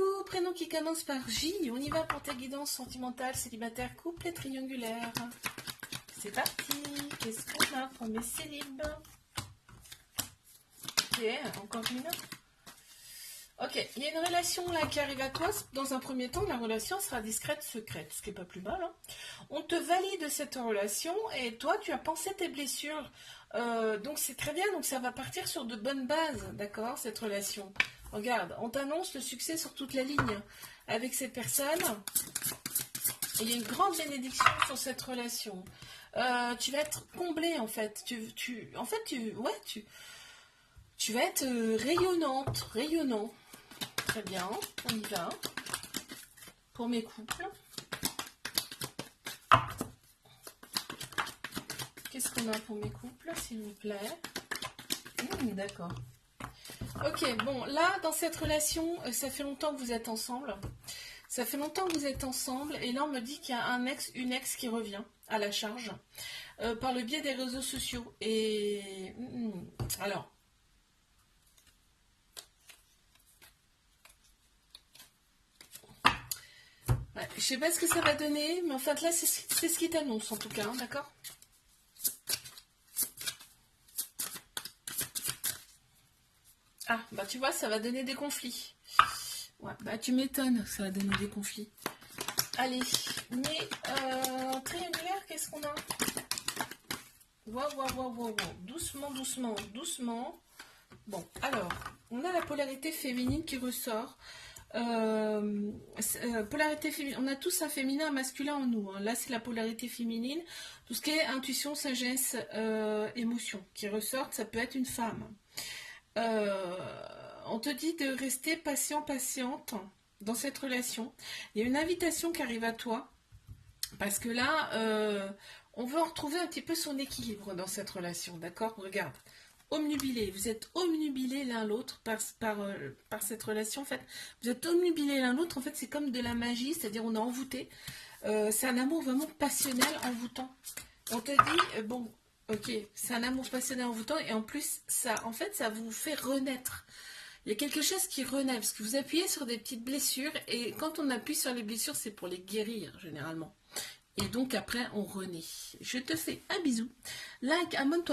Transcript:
Coucou, prénom qui commence par J. On y va pour ta guidance sentimentale, célibataire, couple et triangulaire. C'est parti. Qu'est-ce qu'on a pour mes célibes? Ok, encore une. Ok, il y a une relation là qui arrive à toi. Dans un premier temps, la relation sera discrète, secrète, ce qui n'est pas plus mal. Hein. On te valide cette relation et toi, tu as pensé tes blessures. Donc c'est très bien, donc ça va partir sur de bonnes bases, d'accord, cette relation. Regarde, on t'annonce le succès sur toute la ligne avec cette personne. Il y a une grande bénédiction sur cette relation. Tu vas être comblé en fait. Tu vas être rayonnante, rayonnant. Très bien, on y va. Pour mes couples. Qu'est-ce qu'on a pour mes couples, s'il vous plaît? D'accord. Ok, bon, là, dans cette relation, ça fait longtemps que vous êtes ensemble. Ça fait longtemps que vous êtes ensemble. Et là, on me dit qu'il y a une ex qui revient à la charge par le biais des réseaux sociaux. Et alors... Ouais, je sais pas ce que ça va donner, mais en fait, là, c'est ce qui t'annonce, en tout cas, hein, d'accord? Ah, bah tu vois, ça va donner des conflits. Ouais, bah tu m'étonnes, ça va donner des conflits. Allez, mais triangulaire, qu'est-ce qu'on a? Wow. Doucement, doucement, doucement. Bon, alors, on a la polarité féminine qui ressort. Polarité féminine, on a tous un féminin, un masculin en nous. Hein. Là, c'est la polarité féminine. Tout ce qui est intuition, sagesse, émotion qui ressortent, ça peut être une femme. On te dit de rester patient, patiente dans cette relation. Il y a une invitation qui arrive à toi parce que là, on veut retrouver un petit peu son équilibre dans cette relation, d'accord? Regarde, omnubilés, vous êtes omnubilés l'un l'autre par cette relation, en fait. Vous êtes omnubilés l'un l'autre, en fait, c'est comme de la magie, c'est-à-dire on est envoûté. C'est un amour vraiment passionnel, envoûtant. On te dit, bon... Ok, c'est un amour passionnel envoûtant et en plus, ça vous fait renaître. Il y a quelque chose qui renaît parce que vous appuyez sur des petites blessures et quand on appuie sur les blessures, c'est pour les guérir généralement. Et donc après, on renaît. Je te fais un bisou. Like, abonne-toi.